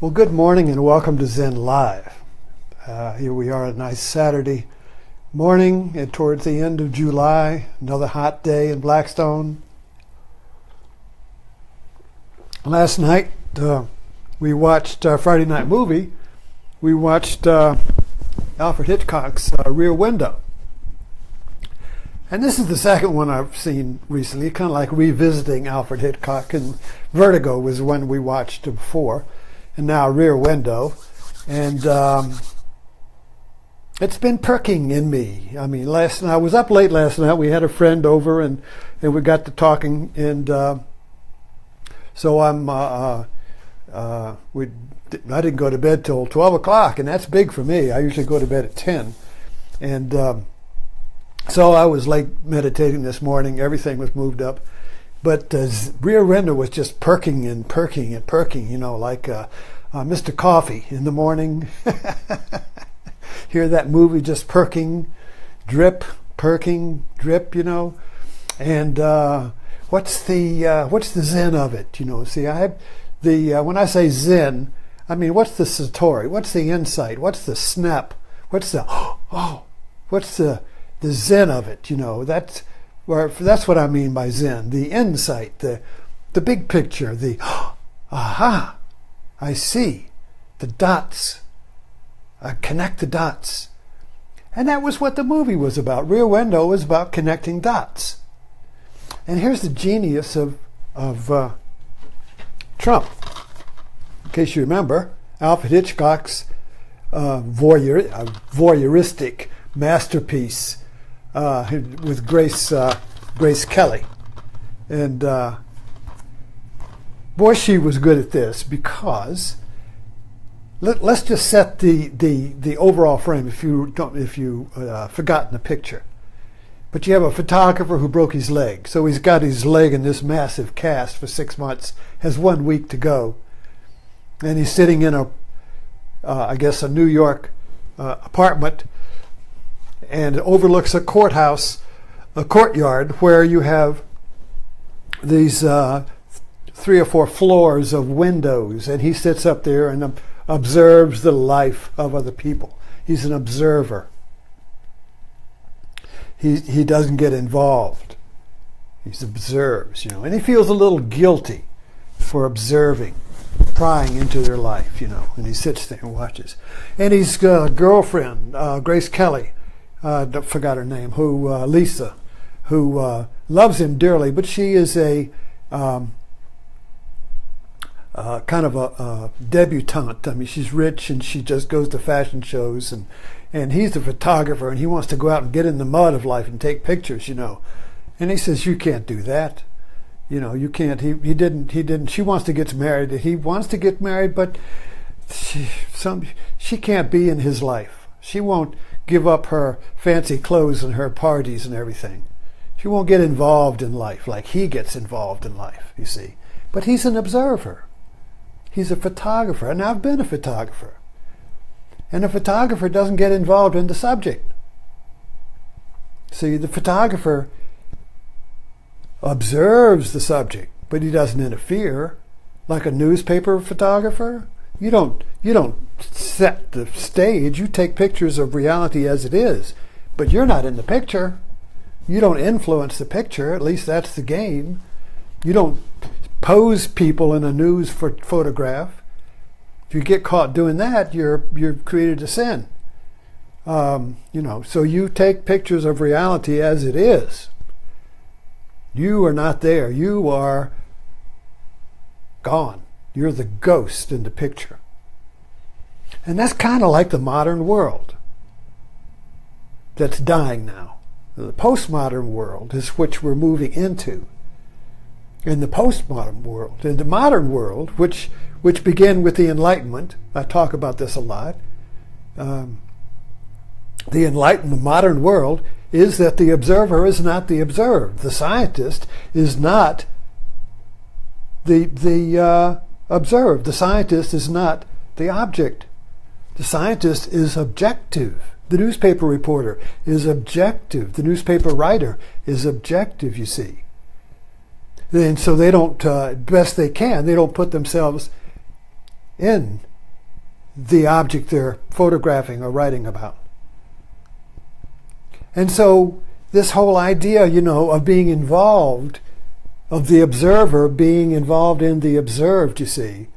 Well, good morning and welcome to Zen Live. Here we are, a nice Saturday morning and towards the end of July, another hot day in Blackstone. Last night we watched a Friday night movie. We watched Alfred Hitchcock's Rear Window. And this is the second one I've seen recently, kind of like revisiting Alfred Hitchcock. And Vertigo was one we watched before. And now Rear Window, and it's been perking in me. I mean, last night I was up late last night. We had a friend over, and we got to talking, and so I didn't go to bed till 12 o'clock, and that's big for me. I usually go to bed at 10, and so I was late meditating this morning. Everything was moved up. But Rear Window was just perking and perking and perking, you know, like Mr. Coffee in the morning. Hear that movie just perking, drip, perking, drip, you know. And what's the Zen of it, you know? See, I have when I say Zen, I mean, what's the satori? What's the insight? What's the snap? What's the what's the Zen of it, you know? That's what I mean by Zen, the insight, the big picture, the aha, I see, the dots, I connect the dots. And that was what the movie was about. Rear Window was about connecting dots. And here's the genius of Trump. In case you remember, Alfred Hitchcock's voyeuristic masterpiece with Grace Kelly, and boy, she was good at this, because let's just set the overall frame. If you forgotten the picture, but you have a photographer who broke his leg, so he's got his leg in this massive cast for 6 months, has 1 week to go, and he's sitting in I guess a New York apartment. And it overlooks a courthouse, a courtyard, where you have these 3 or 4 floors of windows. And he sits up there and observes the life of other people. He's an observer. He doesn't get involved. He observes, you know. And he feels a little guilty for observing, prying into their life, you know. And he sits there and watches. And his girlfriend, Grace Kelly, forgot her name, Lisa, who loves him dearly, but she is a kind of a debutante. I mean, she's rich and she just goes to fashion shows, and he's a photographer and he wants to go out and get in the mud of life and take pictures, you know. And he says, you can't do that. You know, you can't. He didn't. She wants to get married. He wants to get married, but she can't be in his life. She won't give up her fancy clothes and her parties and everything. She won't get involved in life like he gets involved in life, you see. But he's an observer. He's a photographer, and I've been a photographer. And a photographer doesn't get involved in the subject. See, the photographer observes the subject, but he doesn't interfere like a newspaper photographer. You don't set the stage. You take pictures of reality as it is, but you're not in the picture. You don't influence the picture. At least that's the game. You don't pose people in a news photograph. If you get caught doing that, you're created a sin. You know, so you take pictures of reality as it is. You are not there. You are gone. You're the ghost in the picture. And that's kind of like the modern world that's dying now. The postmodern world is which we're moving into. In the postmodern world, in the modern world, which began with the Enlightenment, I talk about this a lot, the Enlightenment, the modern world, is that the observer is not the observed. The scientist is not the observed. The scientist is not the object. The scientist is objective. The newspaper reporter is objective. The newspaper writer is objective, you see. And so they don't, best they can, they don't put themselves in the object they're photographing or writing about. And so this whole idea, of being involved, of the observer being involved in the observed, you see,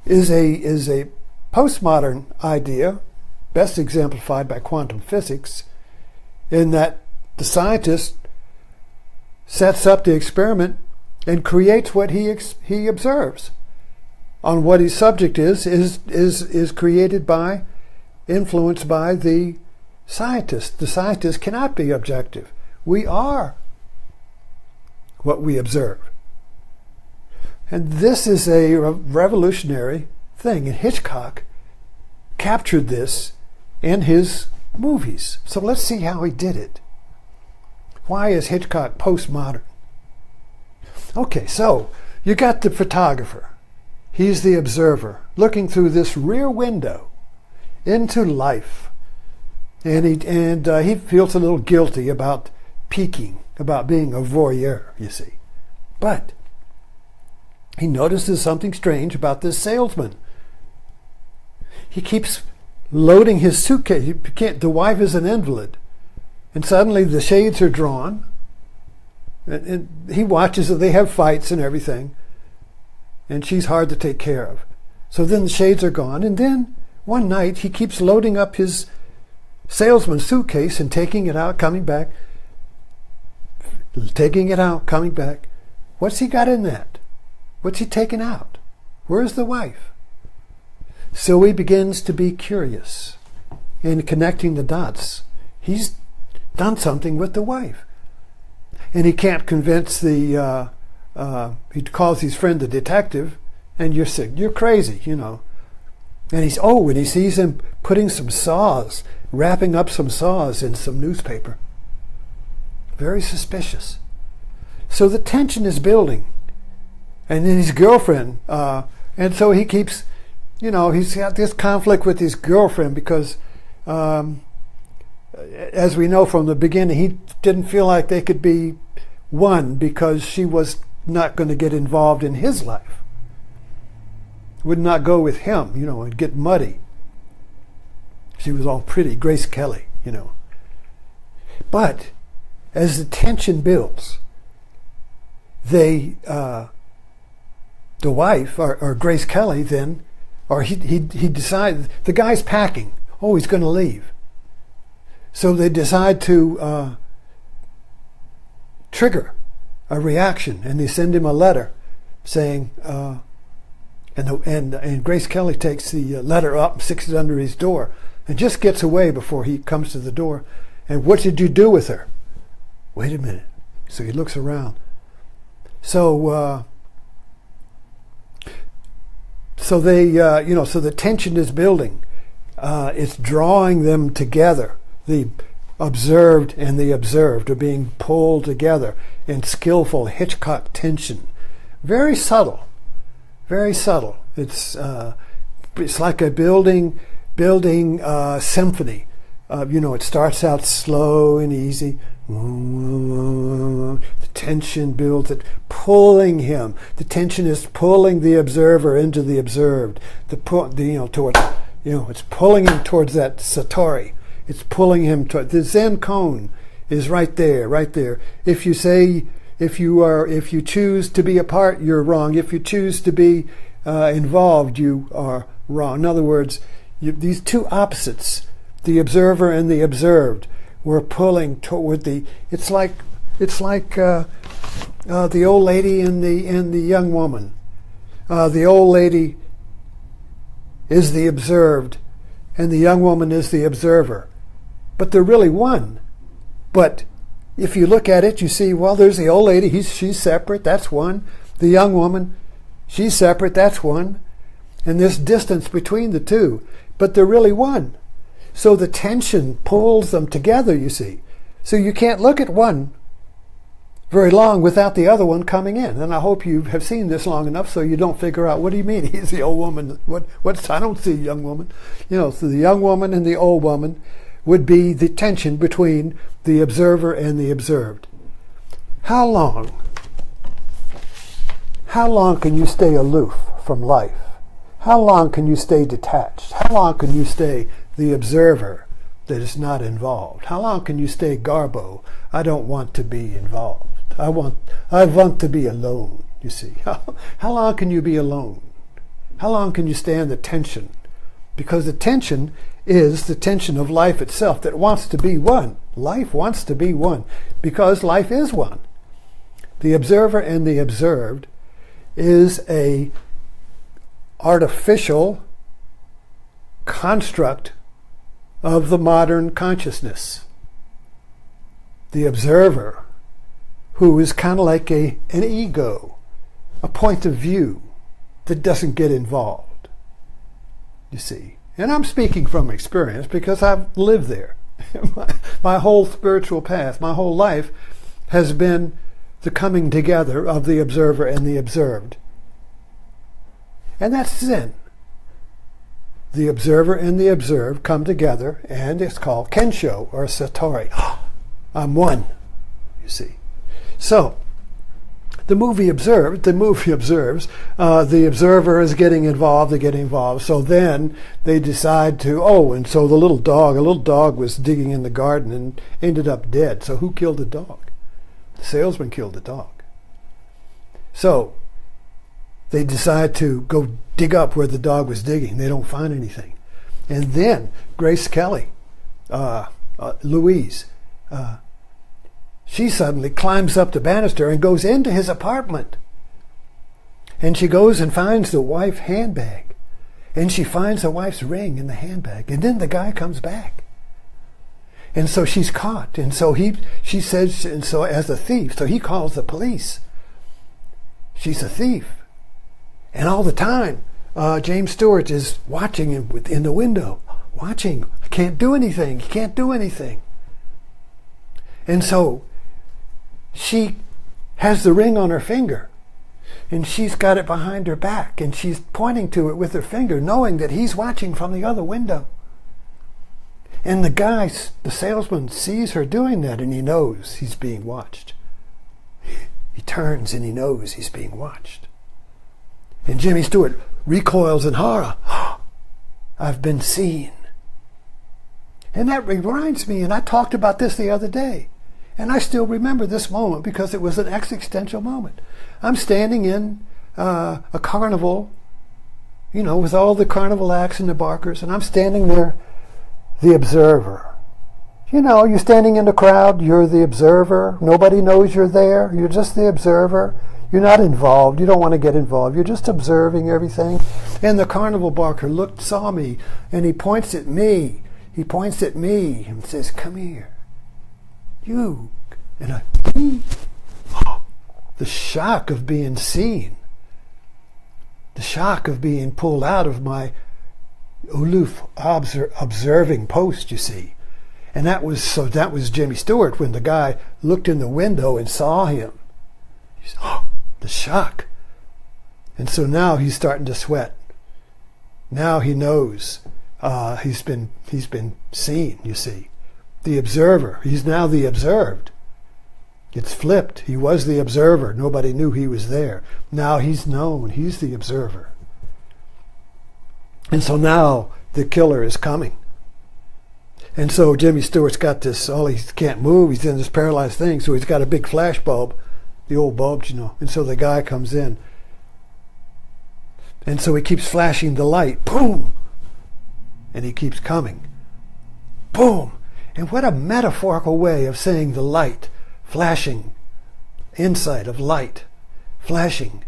is a postmodern idea, best exemplified by quantum physics, in that the scientist sets up the experiment and creates what he observes. On what his subject is created by, influenced by the scientist. The scientist cannot be objective. We are what we observe. And this is a revolutionary thing. And Hitchcock captured this in his movies. So let's see how he did it. Why is Hitchcock postmodern? Okay, so you got the photographer. He's the observer, looking through this rear window into life. And he feels a little guilty about peeking, about being a voyeur, you see. But he notices something strange about this salesman. He keeps loading his suitcase. The wife is an invalid. And suddenly the shades are drawn. And he watches it. They have fights and everything. And she's hard to take care of. So then the shades are gone. And then one night he keeps loading up his salesman's suitcase and taking it out, coming back. Taking it out, coming back. What's he got in that? What's he taking out? Where's the wife? So he begins to be curious and connecting the dots. He's done something with the wife. And he can't convince he calls his friend the detective, and you're sick, you're crazy, And he sees him putting some saws, wrapping up some saws in some newspaper. Very suspicious. So the tension is building. And then his girlfriend, and so he keeps, he's got this conflict with his girlfriend because, as we know from the beginning, he didn't feel like they could be one because she was not going to get involved in his life. Would not go with him, and get muddy. She was all pretty, Grace Kelly, But as the tension builds, the wife, or Grace Kelly then, or he decides, the guy's packing. Oh, he's going to leave. So they decide to trigger a reaction, and they send him a letter saying, and Grace Kelly takes the letter up and sticks it under his door and just gets away before he comes to the door. And what did you do with her? Wait a minute. So he looks around. So they, so the tension is building. It's drawing them together. The observed and the observed are being pulled together in skillful Hitchcock tension. Very subtle. Very subtle. It's like a building symphony. It starts out slow and easy. The tension builds it, pulling him. The tension is pulling the observer into the observed. It's pulling him towards that satori. It's pulling him toward the Zen cone. Is right there, right there. If you choose to be apart, you're wrong. If you choose to be involved, you are wrong. In other words, these two opposites, the observer and the observed, were pulling toward the. It's like the old lady and the young woman. The old lady is the observed, and the young woman is the observer. But they're really one. But if you look at it, you see, well, there's the old lady, she's separate, that's one. The young woman, she's separate, that's one. And there's distance between the two. But they're really one. So the tension pulls them together, you see. So you can't look at one very long without the other one coming in. And I hope you have seen this long enough so you don't figure out, what do you mean he's the old woman? What's I don't see young woman. So the young woman and the old woman would be the tension between the observer and the observed. How long can you stay aloof from life How long can you stay detached? How long can you stay the observer that is not involved? How long can you stay Garbo? I don't want to be involved. I want to be alone, you see. How long can you be alone? How long can you stand the tension? Because the tension is the tension of life itself that wants to be one. Life wants to be one because life is one. The observer and the observed is a artificial construct of the modern consciousness. The observer, who is kind of like an ego, a point of view that doesn't get involved, you see. And I'm speaking from experience because I've lived there. My whole spiritual path, my whole life has been the coming together of the observer and the observed. And that's Zen. The observer and the observed come together, and it's called Kensho or Satori. I'm one, you see. So, the movie observes, the observer is getting involved, So then they decide to, and so a little dog was digging in the garden and ended up dead. So who killed the dog? The salesman killed the dog. So they decide to go dig up where the dog was digging. They don't find anything. And then Grace Kelly, Louise, she suddenly climbs up the banister and goes into his apartment. And she goes and finds the wife's handbag. And she finds the wife's ring in the handbag. And then the guy comes back. And so she's caught. And so she says, and so as a thief, so he calls the police. She's a thief. And all the time, James Stewart is watching him in the window. Watching. I can't do anything. He can't do anything. And so she has the ring on her finger, and she's got it behind her back, and she's pointing to it with her finger, knowing that he's watching from the other window. And the salesman sees her doing that, and he knows he's being watched. He turns and he knows he's being watched. And Jimmy Stewart recoils in horror. I've been seen. And that reminds me, and I talked about this the other day, and I still remember this moment because it was an existential moment. I'm standing in a carnival, with all the carnival acts and the barkers, and I'm standing there, the observer. You're standing in the crowd, you're the observer. Nobody knows you're there. You're just the observer. You're not involved. You don't want to get involved. You're just observing everything. And the carnival barker saw me, and he points at me. He points at me and says, "Come here. You." And the shock of being seen, the shock of being pulled out of my aloof observing post, you see. And that was Jimmy Stewart when the guy looked in the window and saw him. The shock. And so now he's starting to sweat. Now he knows he's been seen, you see. The observer. He's now the observed. It's flipped. He was the observer. Nobody knew he was there. Now he's known. He's the observer. And so now the killer is coming. And so Jimmy Stewart's got this, he can't move. He's in this paralyzed thing. So he's got a big flash bulb, the old bulbs, And so the guy comes in. And so he keeps flashing the light. Boom! And he keeps coming. Boom! And what a metaphorical way of saying the light, flashing, insight of light, flashing.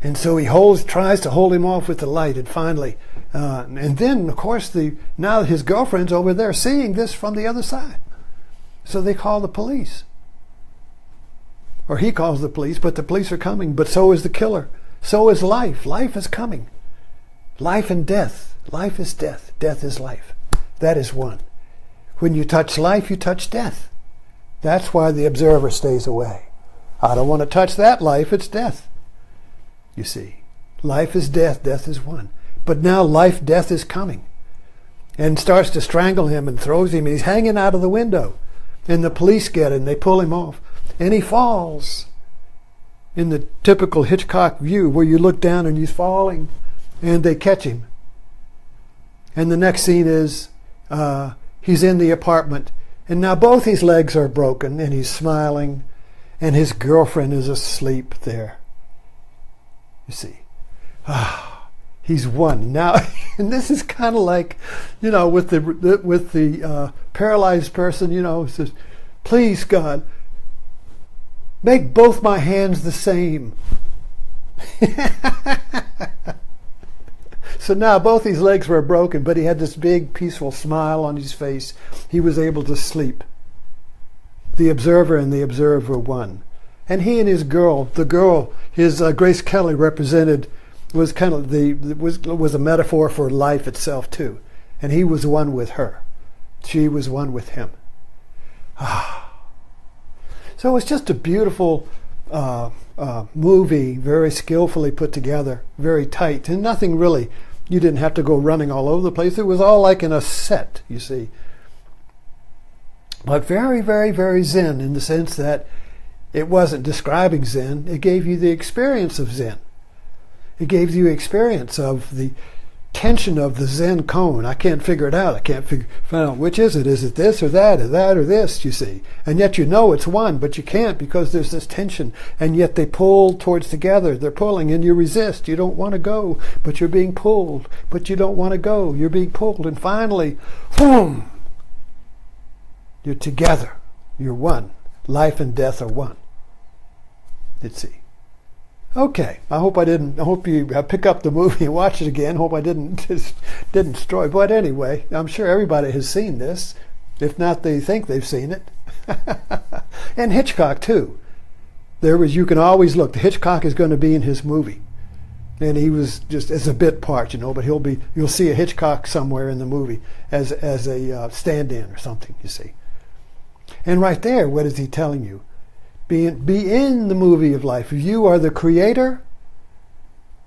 And so he tries to hold him off with the light, and finally, and then of course now his girlfriend's over there seeing this from the other side. So they call the police. Or he calls the police, but the police are coming, but so is the killer. So is life. Life is coming. Life and death. Life is death. Death is life. That is one. When you touch life, you touch death. That's why the observer stays away. I don't want to touch that life, it's death. You see, life is death, death is one. But now death is coming. And starts to strangle him and throws him, and he's hanging out of the window. And the police get him, they pull him off. And he falls. In the typical Hitchcock view, where you look down and he's falling. and they catch him. And the next scene is he's in the apartment, and now both his legs are broken, and he's smiling, and his girlfriend is asleep there. You see, he's won now. And this is kind of like, with the paralyzed person, says, please God, make both my hands the same. So now both his legs were broken, but he had this big peaceful smile on his face. He was able to sleep. The observer and the observed were one. And he and his girl, his Grace Kelly represented, was kind of was a metaphor for life itself too. And he was one with her. She was one with him. So it's just a beautiful movie, very skillfully put together, very tight, and nothing really. You didn't have to go running all over the place. It was all like in a set, you see. But very, very, very Zen in the sense that it wasn't describing Zen. It gave you the experience of Zen. It gave you experience of the tension of the Zen cone. I can't figure it out. I can't find out which is it. Is it this or that or this, you see. And yet it's one, but you can't because there's this tension. And yet they pull towards together. They're pulling and you resist. You don't want to go, but you're being pulled. But you don't want to go. You're being pulled. And finally, boom, you're together. You're one. Life and death are one. Let's see. Okay, I hope you pick up the movie and watch it again. Hope I didn't destroy. But anyway, I'm sure everybody has seen this. If not, they think they've seen it. And Hitchcock too. You can always look. Hitchcock is going to be in his movie, and he was just as a bit part, but you'll see a Hitchcock somewhere in the movie as a stand-in or something. You see. And right there, what is he telling you? Be in the movie of life. You are the creator.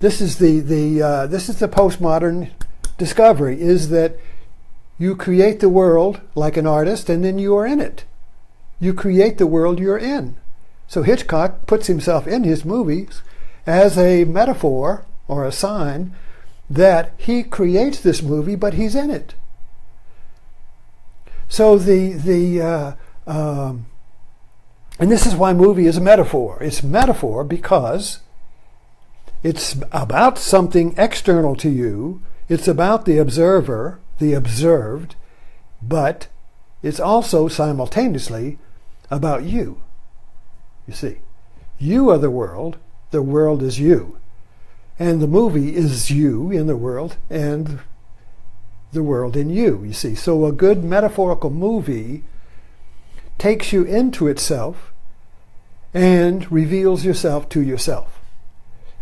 This is the postmodern discovery, is that you create the world like an artist, and then you are in it. You create the world you're in. So Hitchcock puts himself in his movies as a metaphor or a sign that he creates this movie, but he's in it. So and this is why movie is a metaphor. It's metaphor because it's about something external to you. It's about the observer, the observed, but it's also simultaneously about you. You see, you are the world is you. And the movie is you in the world and the world in you, you see. So a good metaphorical movie takes you into itself and reveals yourself to yourself.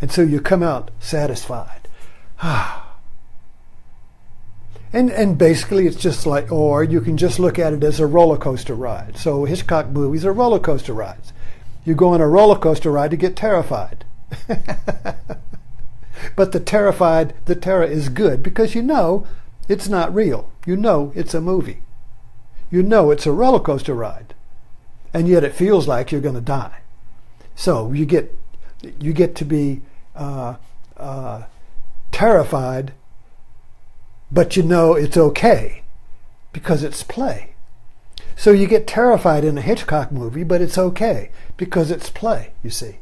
And so you come out satisfied. And basically it's just like, or you can just look at it as a roller coaster ride. So Hitchcock movies are roller coaster rides. You go on a roller coaster ride to get terrified. But the terror is good because you know it's not real. You know it's a movie. You know it's a roller coaster ride. And yet it feels like you're going to die. So you get to be terrified, but you know it's okay because it's play. So you get terrified in a Hitchcock movie, but it's okay because it's play, you see.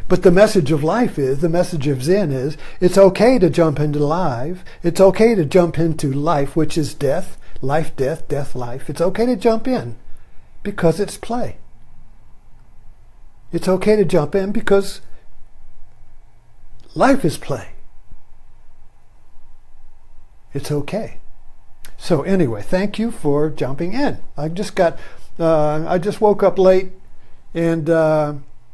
But the message of life is, the message of Zen is, it's okay to jump into life. It's okay to jump into life, which is death, life, death, death, life. It's okay to jump in because it's play. It's okay to jump in because life is play. It's okay. So anyway, thank you for jumping in. I just woke up late, and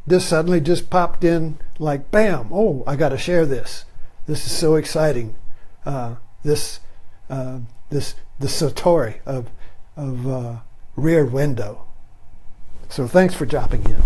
this suddenly just popped in like bam. Oh, I got to share this. This is so exciting. The Satori of Rear Window. So thanks for dropping in.